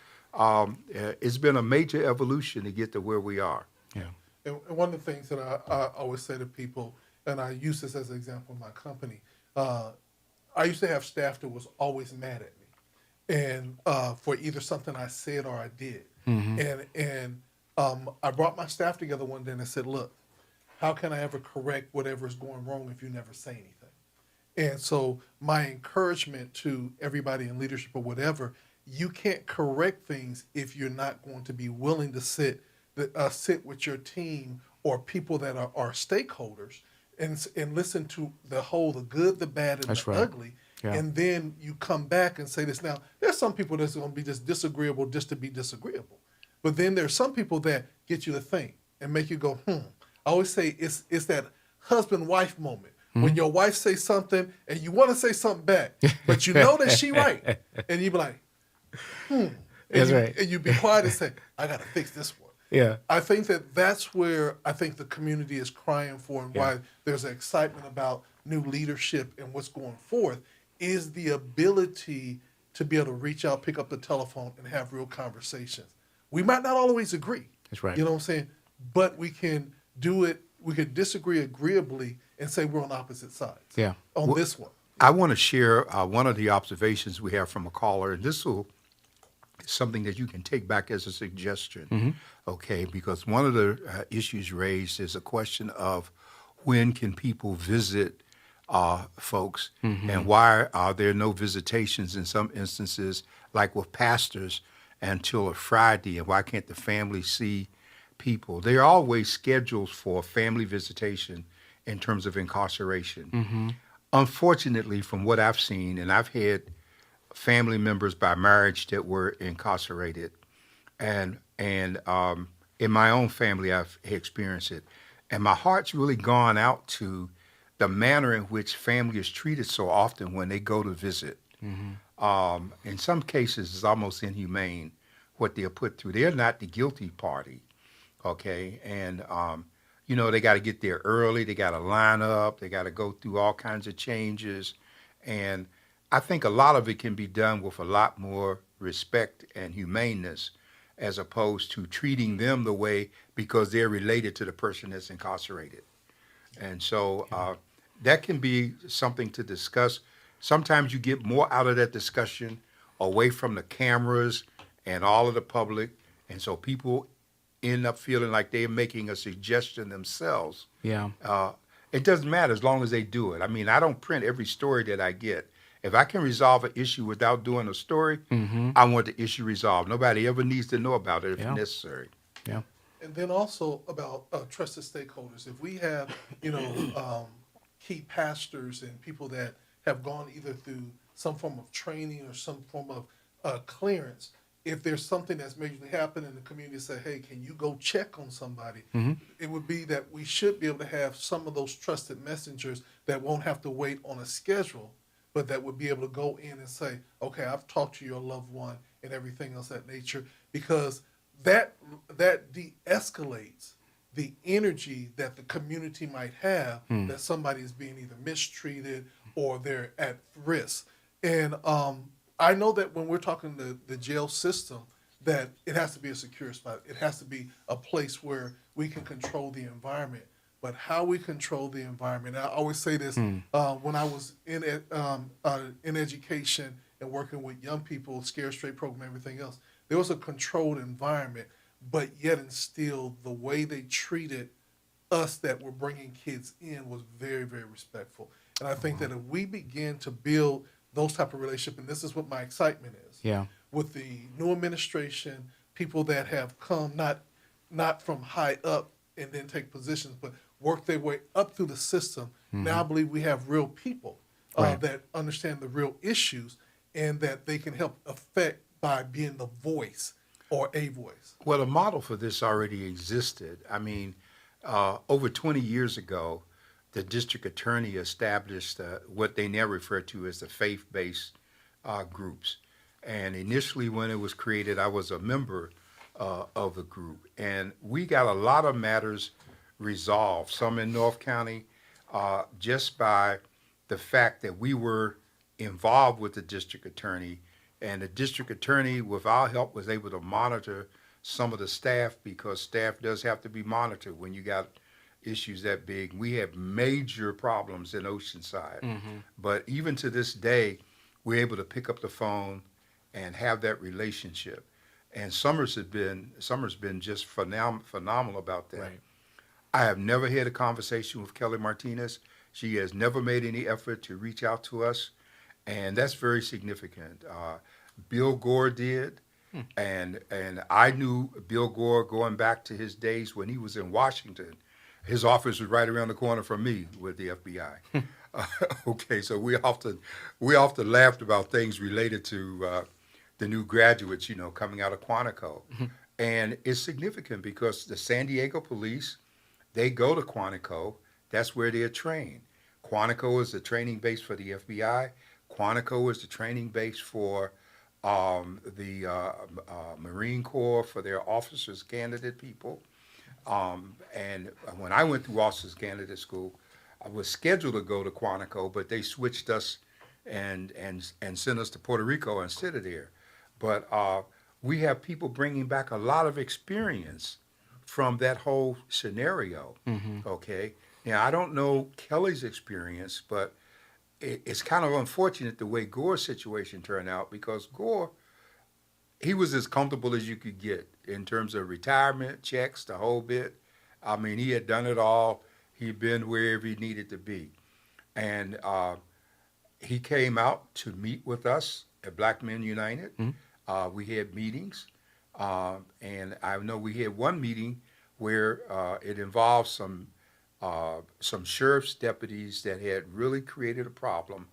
it's been a major evolution to get to where we are. Yeah. And one of the things that I always say to people, and I use this as an example in my company, I used to have staff that was always mad at me, and for either something I said or I did. And I brought my staff together one day and I said, look, how can I ever correct whatever is going wrong if you never say anything? And so my encouragement to everybody in leadership or whatever, you can't correct things if you're not going to be willing to sit with your team or people that are stakeholders and listen to the good, the bad, and the ugly. Yeah. And then you come back and say this. Now, there's some people that's going to be just disagreeable just to be disagreeable. But then there's some people that get you to think and make you go, I always say it's that husband-wife moment. When your wife says something and you want to say something back, but you know that she right. And you be like, And That's right. and you be quiet and say, I got to fix this one. Yeah. I think that that's where I think the community is crying for, and Yeah. why there's an excitement about new leadership and what's going forth is the ability to be able to reach out, pick up the telephone, and have real conversations. We might not always agree. That's right. You know what I'm saying? But we can do it. We can disagree agreeably and say we're on opposite sides. Yeah. On this one. I want to share one of the observations we have from a caller, and this will something that you can take back as a suggestion, okay? Because one of the issues raised is a question of when can people visit folks, and why are there no visitations in some instances, like with pastors, until a Friday, and why can't the family see people? There are always schedules for family visitation in terms of incarceration. Unfortunately, from what I've seen, and I've had family members by marriage that were incarcerated, and in my own family I've experienced it, and my heart's really gone out to the manner in which family is treated so often when they go to visit. In some cases, it's almost inhumane what they're put through. They're not the guilty party, okay, and they got to get there early. They got to line up. They got to go through all kinds of changes, and I think a lot of it can be done with a lot more respect and humaneness, as opposed to treating them the way because they're related to the person that's incarcerated. And so that can be something to discuss. Sometimes you get more out of that discussion away from the cameras and all of the public, and so people end up feeling like they're making a suggestion themselves. Yeah. It doesn't matter as long as they do it. I mean, I don't print every story that I get. If I can resolve an issue without doing a story, I want the issue resolved. Nobody ever needs to know about it if Yeah. necessary. Yeah. And then also about trusted stakeholders. If we have, key pastors and people that have gone either through some form of training or some form of clearance, if there's something that's majorly happened in the community, say, hey, can you go check on somebody? It would be that we should be able to have some of those trusted messengers that won't have to wait on a schedule, but that would be able to go in and say, okay, I've talked to your loved one and everything else of that nature, because that de-escalates the energy that the community might have that somebody is being either mistreated or they're at risk. And I know that when we're talking the jail system, that it has to be a secure spot. It has to be a place where we can control the environment. But how we control the environment, I always say this, when I was in education and working with young people, Scare Straight program, everything else, there was a controlled environment, but yet and still the way they treated us that were bringing kids in was very, very respectful. And I think that if we begin to build those type of relationships, and this is what my excitement is, Yeah. with the new administration, people that have come not from high up and then take positions, but work their way up through the system. Now I believe we have real people Right. that understand the real issues and that they can help affect by being the voice or a voice. Well, a model for this already existed. I mean, over 20 years ago, the district attorney established what they now refer to as the faith-based groups. And initially, when it was created, I was a member of the group. And we got a lot of matters resolved, some in North County, just by the fact that we were involved with the district attorney. And the district attorney, with our help, was able to monitor some of the staff, because staff does have to be monitored when you got issues that big. We have major problems in Oceanside. But even to this day, we're able to pick up the phone and have that relationship. And Summer's been just phenomenal about that. Right. I have never had a conversation with Kelly Martinez. She has never made any effort to reach out to us, and that's very significant. Bill Gore did, and I knew Bill Gore going back to his days when he was in Washington. His office was right around the corner from me with the FBI. Okay, so we often laughed about things related to the new graduates, coming out of Quantico. And it's significant because the San Diego police, they go to Quantico. That's where they're trained. Quantico is the training base for the FBI. Quantico is the training base for the Marine Corps for their officers candidate people. And when I went through officers candidate school, I was scheduled to go to Quantico, but they switched us and sent us to Puerto Rico instead of there. But we have people bringing back a lot of experience from that whole scenario. Okay. Now, I don't know Kelly's experience, but it's kind of unfortunate the way Gore's situation turned out because Gore, he was as comfortable as you could get in terms of retirement, checks, the whole bit. I mean, he had done it all. He'd been wherever he needed to be. And he came out to meet with us at Black Men United. We had meetings. And I know we had one meeting where it involved some sheriff's deputies that had really created a problem,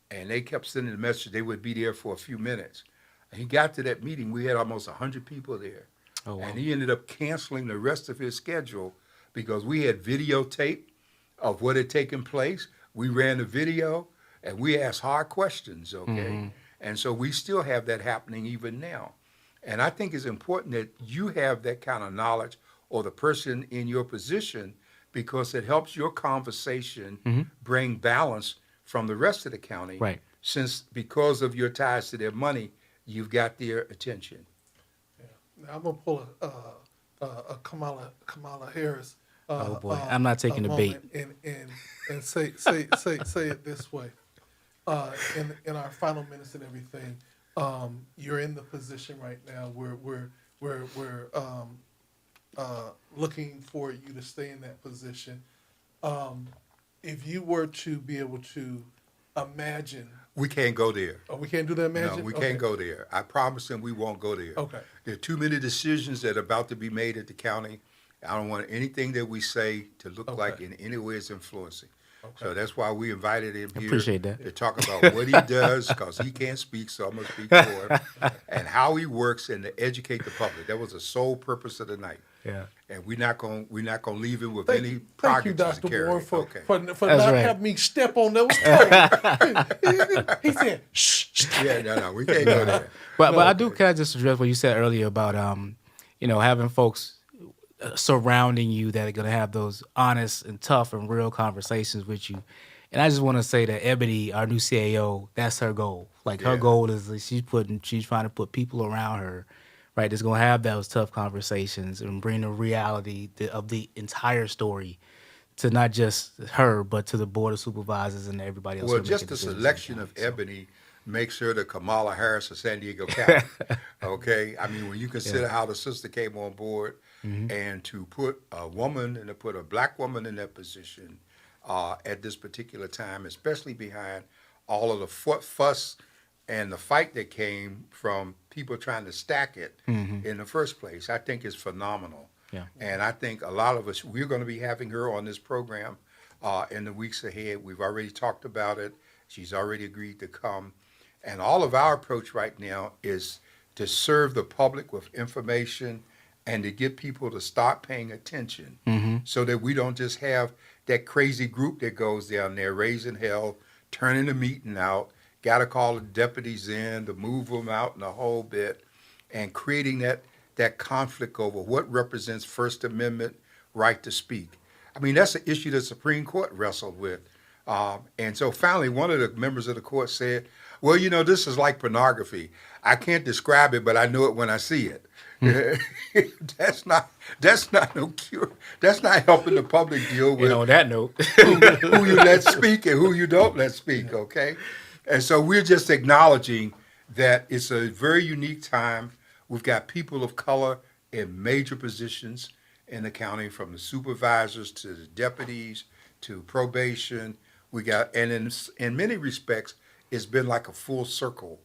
and they kept sending the message they would be there for a few minutes. And he got to that meeting, we had almost 100 people there. Oh, wow. And he ended up canceling the rest of his schedule because we had videotape of what had taken place. We ran the video, and we asked hard questions, okay? And so we still have that happening even now. And I think it's important that you have that kind of knowledge or the person in your position because it helps your conversation bring balance from the rest of the county. Right. Since because of your ties to their money, you've got their attention. Yeah. Now I'm gonna pull a Kamala Harris. Oh boy, I'm not taking the bait. And say it this way. In our final minutes and everything, you're in the position right now where we're looking for you to stay in that position. If you were to be able to imagine, We can't go there. oh, we can't do that. Imagine. No, we Okay. can't go there. I promise them we won't go there. Okay. There are too many decisions that are about to be made at the county. I don't want anything that we say to look like Okay. in any way is influencing. Okay. So that's why we invited him here appreciate that. to talk about what he does, because he can't speak, so I'm going to speak for him, and how he works and to educate the public. That was the sole purpose of the night. Yeah. And we're not going to leave him with Thank, any thank you, progress to Dr. carry. Warren, for Okay. for That's not right. having me step on those toes. He said, "Shh." Yeah, no, we can't go there. But I do kind of just address what you said earlier about having folks surrounding you that are going to have those honest and tough and real conversations with you. And I just want to say that Ebony, our new CAO, that's her goal. Like her Yeah. goal is that she's trying to put people around her, right, that's going to have those tough conversations and bring the reality of the entire story to not just her, but to the board of supervisors and everybody else. Well, who are just making the decisions in selection the of county. So, Ebony makes her the Kamala Harris of San Diego County. Okay? I mean, when you consider how the sister came on board and to put a woman and to put a black woman in that position at this particular time, especially behind all of the fuss and the fight that came from people trying to stack it in the first place, I think is phenomenal. Yeah. And I think a lot of us, we're going to be having her on this program in the weeks ahead. We've already talked about it. She's already agreed to come. And all of our approach right now is to serve the public with information and to get people to start paying attention so that we don't just have that crazy group that goes down there raising hell, turning the meeting out, got to call the deputies in to move them out and the whole bit, and creating that conflict over what represents First Amendment right to speak. I mean, that's an issue the Supreme Court wrestled with. And so finally, one of the members of the court said, well, this is like pornography. I can't describe it, but I know it when I see it. That's not no cure. That's not helping the public deal with on that note, who you let speak and who you don't let speak, okay? And so we're just acknowledging that it's a very unique time. We've got people of color in major positions in the county, from the supervisors to the deputies to probation. And in many respects, it's been like a full circle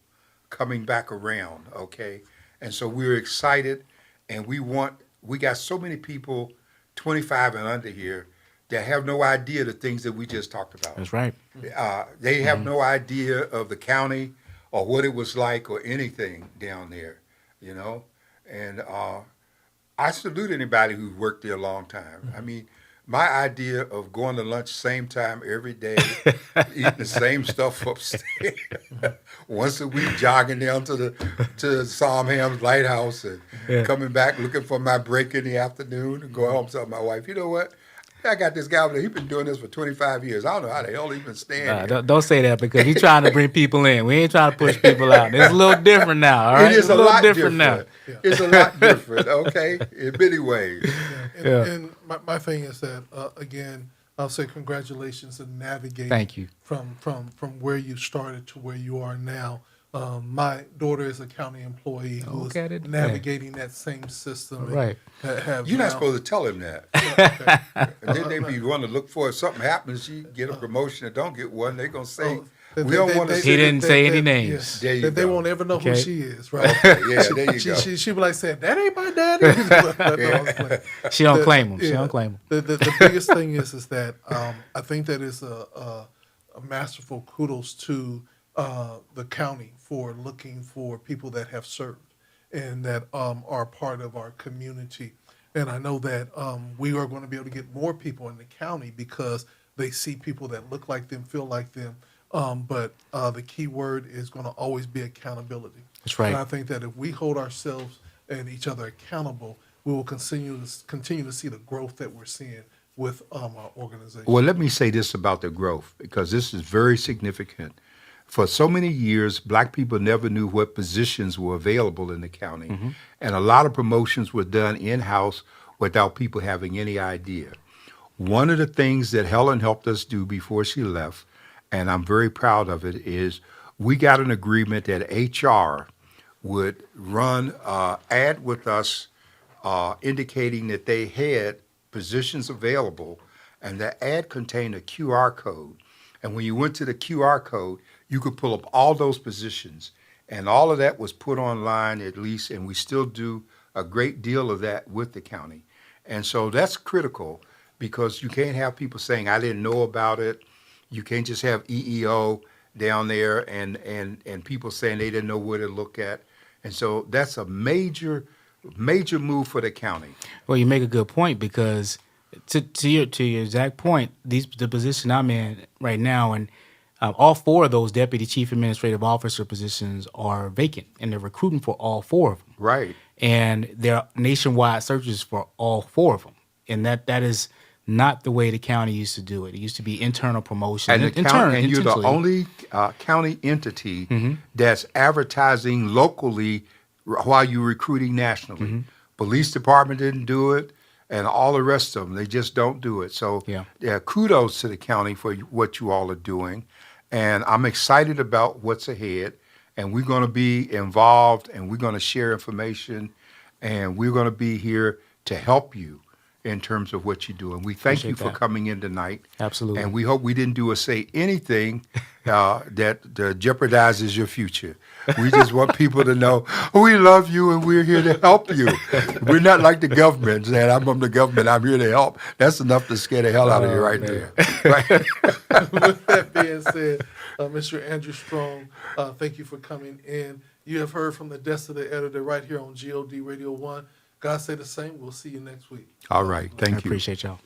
coming back around, okay? And so we're excited, and we got so many people 25 and under here that have no idea the things that we just talked about. that's right. They have no idea of the county or what it was like or anything down there, And I salute anybody who's worked there a long time. I mean, my idea of going to lunch same time every day, eating the same stuff upstairs, once a week jogging down to Salmham's Lighthouse and coming back looking for my break in the afternoon and go home telling my wife, you know what? I got this guy over there. He's been doing this for 25 years. I don't know how the hell he been staying here. Don't say that because we're trying to bring people in. We ain't trying to push people out. It's a little different now, all right? It is It's a lot different now. Yeah. It's a lot different, okay, in many ways. And my thing is that, again, I'll say congratulations in navigating Thank you. from where you started to where you are now. My daughter is a county employee who Okay, is navigating that same system. Right. You're not supposed to tell him that. Okay. And then they be wanting to look for if something happens, you get a promotion or don't get one, they're going to say, They- we don't they- want to they- see He didn't say any yeah, names. There you they go. won't ever know who Okay. she is, right? Yeah, there you go. She be like saying, "That ain't my daddy." No, I was playing. She don't claim him. She Yeah. don't claim him. The biggest thing is that I think that is a masterful kudos to the county for looking for people that have served and that are part of our community. And I know that we are going to be able to get more people in the county because they see people that look like them, feel like them. But the key word is going to always be accountability. That's right. And I think that if we hold ourselves and each other accountable, we will continue to see the growth that we're seeing with our organization. Well, let me say this about the growth, because this is very significant. For so many years, black people never knew what positions were available in the county. And a lot of promotions were done in-house without people having any idea. One of the things that Helen helped us do before she left, and I'm very proud of it, is we got an agreement that HR would run ad with us indicating that they had positions available, and the ad contained a QR code. And when you went to the QR code, you could pull up all those positions. And all of that was put online at least, and we still do a great deal of that with the county. And so that's critical because you can't have people saying, I didn't know about it. You can't just have EEO down there and people saying they didn't know where to look at. And so that's a major move for the county. Well, you make a good point because to your exact point, the position I'm in right now, and all four of those deputy chief administrative officer positions are vacant, and they're recruiting for all four of them. Right. And there are nationwide searches for all four of them, and that is not the way the county used to do it. It used to be internal promotion. And you're the only county entity that's advertising locally while you're recruiting nationally. Police department didn't do it, and all the rest of them, they just don't do it. So kudos to the county for what you all are doing. And I'm excited about what's ahead. And we're going to be involved, and we're going to share information, and we're going to be here to help you in terms of what you do. And we thank you for coming in tonight. Absolutely. And we hope we didn't say anything that jeopardizes your future. We just want people to know we love you and we're here to help you. We're not like the government saying, I'm from the government, I'm here to help. That's enough to scare the hell out of you right there. Right? With that being said, Mr. Andrew Strong, thank you for coming in. You have heard from the desk of the editor right here on GOD Radio 1. God say the same. We'll see you next week. All right. Thank you. I appreciate y'all.